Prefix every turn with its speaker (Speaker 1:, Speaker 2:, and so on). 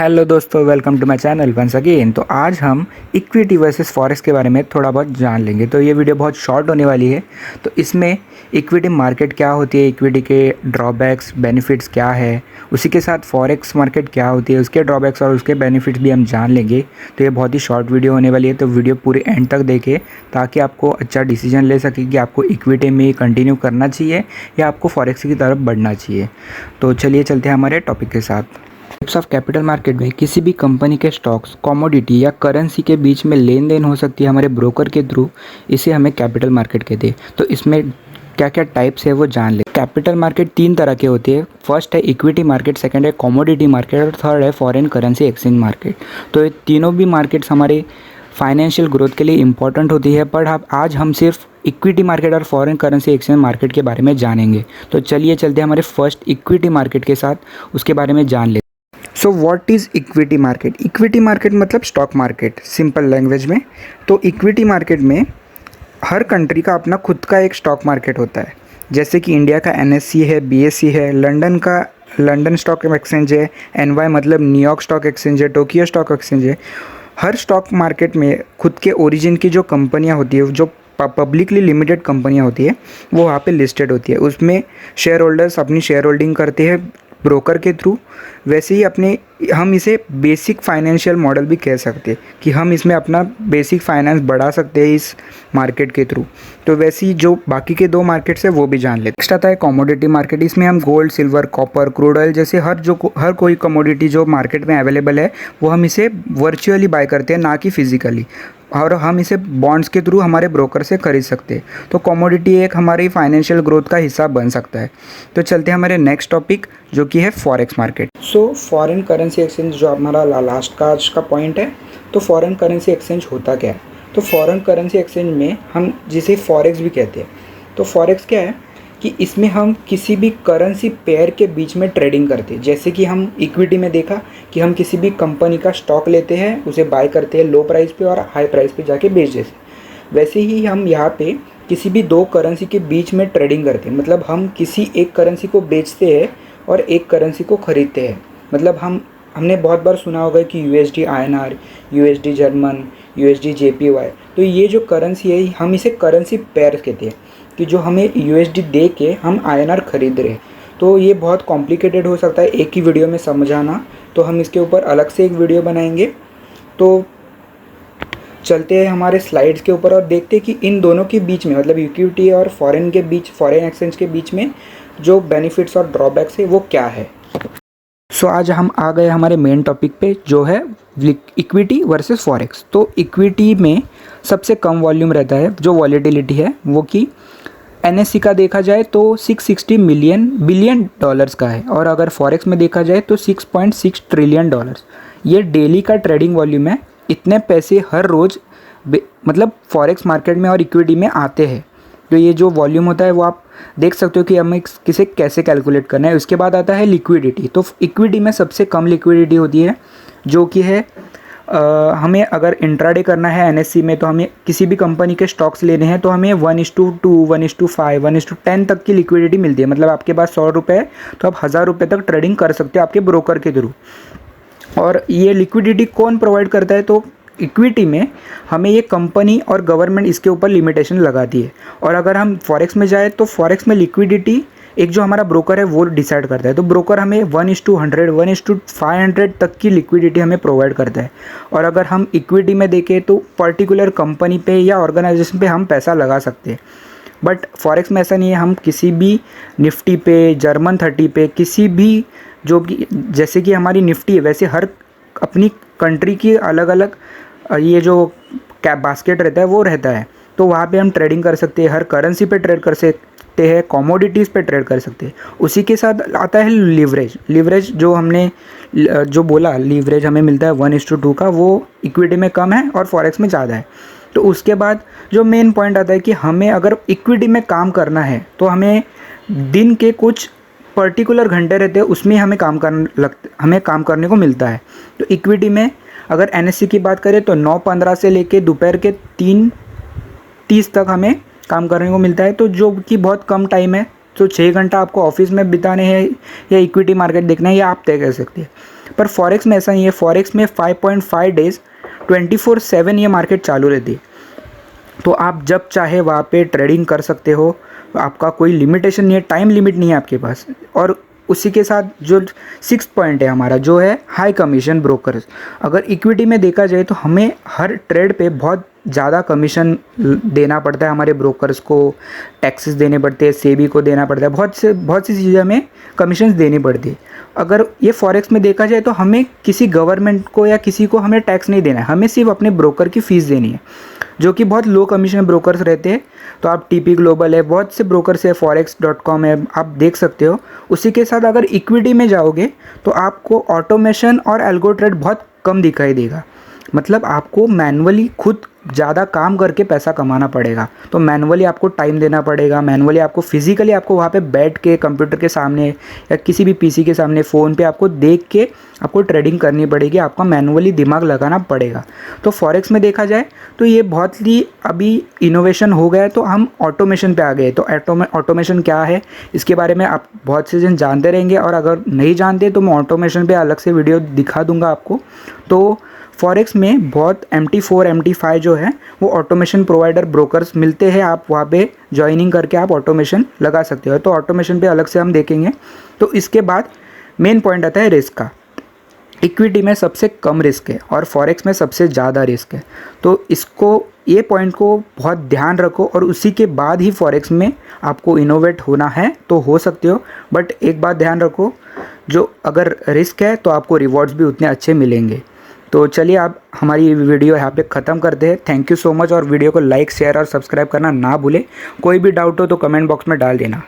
Speaker 1: Hello दोस्तों, welcome to my channel once again. तो आज हम इक्विटी वर्सेस फॉरेक्स के बारे में थोड़ा बहुत जान लेंगे। तो ये वीडियो बहुत शॉर्ट होने वाली है। तो इसमें इक्विटी मार्केट क्या होती है, इक्विटी के ड्रॉबैक्स बेनिफिट्स क्या है, उसी के साथ फॉरेक्स मार्केट क्या होती है, उसके ड्रॉबैक्स और उसके बेनिफिट्स भी हम जान लेंगे। तो ये बहुत ही शॉर्ट वीडियो होने वाली है, तो वीडियो पूरे एंड तक देखें ताकि आपको अच्छा डिसीजन ले सके कि आपको इक्विटी में कंटिन्यू करना चाहिए या आपको फॉरेक्स की तरफ बढ़ना चाहिए। तो चलिए चलते हैं हमारे टॉपिक के साथ। टाइप्स ऑफ कैपिटल मार्केट में किसी भी कंपनी के स्टॉक्स, कमोडिटी या करेंसी के बीच में लेन देन हो सकती है हमारे ब्रोकर के थ्रू। इसे हमें कैपिटल मार्केट कहते हैं। तो इसमें क्या क्या टाइप्स है वो जान ले। कैपिटल मार्केट 3 तरह के होते हैं। फर्स्ट है इक्विटी मार्केट, सेकंड है कमोडिटी मार्केट और थर्ड है फॉरेन करेंसी एक्सचेंज मार्केट। तो ये तीनों भी मार्केट्स हमारे फाइनेंशियल ग्रोथ के लिए इंपॉर्टेंट होती है, पर आज हम सिर्फ इक्विटी मार्केट और फॉरेन करेंसी एक्सचेंज मार्केट के बारे में जानेंगे। तो चलिए चलते हैं हमारे फर्स्ट इक्विटी मार्केट के साथ, उसके बारे में जान लेते हैं। So what is equity market? Equity market मतलब स्टॉक मार्केट सिंपल लैंग्वेज में। तो इक्विटी मार्केट में हर कंट्री का अपना खुद का एक स्टॉक मार्केट होता है। जैसे कि इंडिया का NSE है, BSE है, लंदन का लंदन स्टॉक एक्सचेंज है, NY मतलब न्यूयॉर्क स्टॉक एक्सचेंज है, टोक्यो स्टॉक एक्सचेंज है। हर स्टॉक मार्केट में खुद के ओरिजिन की जो कंपनियाँ होती है, जो पब्लिकली लिमिटेड कंपनियाँ होती है, वो वहाँ पे लिस्टेड होती है। उसमें शेयर होल्डर्स अपनी शेयर होल्डिंग करते हैं ब्रोकर के थ्रू। वैसे ही हम इसे बेसिक फाइनेंशियल मॉडल भी कह सकते हैं कि हम इसमें अपना बेसिक फाइनेंस बढ़ा सकते हैं इस मार्केट के थ्रू। तो वैसे ही जो बाकी के 2 मार्केट्स है वो भी जान लेते हैं। नेक्स्ट आता है कमोडिटी मार्केट। इसमें हम gold, silver, copper, crude oil जैसे हर कोई कमोडिटी जो मार्केट में अवेलेबल है वो हम इसे वर्चुअली बाय करते हैं, ना कि फिजिकली। और हम इसे बॉन्ड्स के थ्रू हमारे ब्रोकर से खरीद सकते हैं। तो कमोडिटी एक हमारी फाइनेंशियल ग्रोथ का हिस्सा बन सकता है। तो चलते हैं हमारे नेक्स्ट टॉपिक जो कि है forex market. So foreign currency exchange जो हमारा लास्ट का आज का पॉइंट है। तो फॉरेन करेंसी एक्सचेंज होता क्या है? तो फॉरेन करेंसी एक्सचेंज में हम जिसे फॉरेक्स भी कहते हैं। तो फॉरेक्स क्या है कि इसमें हम किसी भी करेंसी पेयर के बीच में ट्रेडिंग करते हैं। जैसे कि हम इक्विटी में देखा कि हम किसी भी कंपनी का स्टॉक लेते हैं, उसे बाय करते हैं लो प्राइस पे और हाई प्राइस पे जाके बेच देते हैं। वैसे ही हम यहाँ पे किसी भी 2 करेंसी के बीच में ट्रेडिंग करते हैं। मतलब हम किसी एक करेंसी को बेचते हैं और एक करेंसी को खरीदते हैं। मतलब हमने बहुत बार सुना होगा कि USD INR, USD German, USD JPY। तो ये जो करेंसी है हम इसे करेंसी पेयर कहते हैं कि जो हमें USD दे के हम INR खरीद रहे हैं। तो ये बहुत कॉम्प्लिकेटेड हो सकता है एक ही वीडियो में समझाना, तो हम इसके ऊपर अलग से एक वीडियो बनाएंगे। तो चलते हैं हमारे स्लाइड्स के ऊपर और देखते हैं कि इन दोनों के बीच में, मतलब इक्विटी और फॉरेन एक्सचेंज के बीच में जो बेनिफिट्स और ड्रॉबैक्स है वो क्या है। सो आज हम आ गए हमारे मेन टॉपिक पे जो है इक्विटी वर्सेस फॉरेक्स। तो इक्विटी में सबसे कम वॉल्यूम रहता है, जो वॉलेटिलिटी है वो कि NSE का देखा जाए तो 660 बिलियन डॉलर्स का है, और अगर फॉरेक्स में देखा जाए तो 6.6 ट्रिलियन डॉलर्स। ये डेली का ट्रेडिंग वॉल्यूम है। इतने पैसे हर रोज़ मतलब फॉरेक्स मार्केट में और इक्विटी में आते हैं। तो ये जो वॉल्यूम होता है वो आप देख सकते हो कि हमें किसे कैसे कैलकुलेट करना है। उसके बाद आता है लिक्विडिटी। तो इक्विटी में सबसे कम लिक्विडिटी होती है, जो कि है हमें अगर इंट्राडे करना है NSE में, तो हमें किसी भी कंपनी के स्टॉक्स लेने हैं तो हमें 1:2, 1:5, 1:10 तक की लिक्विडिटी मिलती है। मतलब आपके पास 100 रुपये है तो आप 1000 रुपये तक ट्रेडिंग कर सकते हो आपके ब्रोकर के थ्रू। और ये लिक्विडिटी कौन प्रोवाइड करता है? तो इक्विटी में हमें ये कंपनी और गवर्नमेंट इसके ऊपर लिमिटेशन लगाती है। और अगर हम फॉरेक्स में जाए तो फॉरेक्स में लिक्विडिटी एक जो हमारा ब्रोकर है वो डिसाइड करता है। तो ब्रोकर हमें 1:100, 1:500 तक की लिक्विडिटी हमें प्रोवाइड करता है। और अगर हम इक्विटी में देखें तो पर्टिकुलर कंपनी पे या ऑर्गेनाइजेशन पे हम पैसा लगा सकते हैं। बट फॉरेक्स में ऐसा नहीं है। हम किसी भी निफ्टी पे, जर्मन 30 पे, किसी भी जो कि जैसे कि हमारी निफ्टी है वैसे हर अपनी कंट्री की अलग अलग ये जो कैप बास्केट रहता है वो रहता है। तो वहाँ पे हम ट्रेडिंग कर सकते हैं, हर करेंसी पे ट्रेड कर सकते हैं, कमोडिटीज़ पे ट्रेड कर सकते हैं। उसी के साथ आता है लीवरेज जो हमने जो बोला, लीवरेज हमें मिलता है 1:2 का, वो इक्विटी में कम है और फॉरेक्स में ज़्यादा है। तो उसके बाद जो मेन पॉइंट आता है कि हमें अगर इक्विटी में काम करना है तो हमें दिन के कुछ पर्टिकुलर घंटे रहते हैं, उसमें हमें काम करने को मिलता है। तो इक्विटी में अगर NSE की बात करें तो 9:15 से लेके दोपहर के 3:30 तक हमें काम करने को मिलता है। तो जो कि बहुत कम टाइम है। तो 6 घंटा आपको ऑफिस में बिताने हैं या इक्विटी मार्केट देखना है, या आप तय कर सकते हैं। पर फॉरेक्स में ऐसा नहीं है। फॉरेक्स में 5.5 डेज़ 24/7 ये मार्केट चालू रहती है, तो आप जब चाहे वहाँ पे ट्रेडिंग कर सकते हो। आपका कोई लिमिटेशन नहीं है, टाइम लिमिट नहीं है आपके पास। और उसी के साथ जो 6th पॉइंट है हमारा, जो है हाई कमीशन ब्रोकर्स। अगर इक्विटी में देखा जाए तो हमें हर ट्रेड पे बहुत ज़्यादा कमीशन देना पड़ता है, हमारे ब्रोकर्स को टैक्सेस देने पड़ते हैं, सेबी को देना पड़ता है, बहुत सी चीज़ें हमें कमीशंस देनी पड़ती है। अगर ये फॉरेक्स में देखा जाए तो हमें किसी गवर्नमेंट को या किसी को हमें टैक्स नहीं देना है, हमें सिर्फ अपने ब्रोकर की फ़ीस देनी है, जो कि बहुत लो कमीशन ब्रोकर्स रहते हैं। तो आप टीपी ग्लोबल है, बहुत से ब्रोकर्स है, forex.com है, आप देख सकते हो। उसी के साथ अगर इक्विटी में जाओगे तो आपको ऑटोमेशन और एल्गो ट्रेड बहुत कम दिखाई देगा। मतलब आपको मैनुअली खुद ज़्यादा काम करके पैसा कमाना पड़ेगा। तो मैनुअली आपको टाइम देना पड़ेगा, मैनुअली आपको फिजिकली आपको वहाँ पे बैठ के कंप्यूटर के सामने या किसी भी पीसी के सामने फ़ोन पे आपको देख के आपको ट्रेडिंग करनी पड़ेगी, आपका मैनुअली दिमाग लगाना पड़ेगा। तो फॉरेक्स में देखा जाए तो ये बहुत ही अभी इनोवेशन हो गया है, तो हम ऑटोमेशन पे आ गए। तो ऑटोमेशन क्या है इसके बारे में आप बहुत से जन जानते रहेंगे, और अगर नहीं जानते तो मैं ऑटोमेशन पे अलग से वीडियो दिखा दूंगा आपको। तो फॉरेक्स में बहुत MT4 MT5 जो है वो ऑटोमेशन प्रोवाइडर ब्रोकर्स मिलते हैं, आप वहाँ पे ज्वाइनिंग करके आप ऑटोमेशन लगा सकते हो। तो ऑटोमेशन पे अलग से हम देखेंगे। तो इसके बाद मेन पॉइंट आता है रिस्क का। इक्विटी में सबसे कम रिस्क है और फॉरेक्स में सबसे ज़्यादा रिस्क है। तो ये पॉइंट को बहुत ध्यान रखो, और उसी के बाद ही फॉरेक्स में आपको इनोवेट होना है तो हो सकते हो। बट एक बात ध्यान रखो, जो अगर रिस्क है तो आपको रिवॉर्ड्स भी उतने अच्छे मिलेंगे। तो चलिए आप हमारी वीडियो यहाँ पे ख़त्म करते हैं। थैंक यू सो मच, और वीडियो को लाइक शेयर और सब्सक्राइब करना ना भूलें। कोई भी डाउट हो तो कमेंट बॉक्स में डाल देना।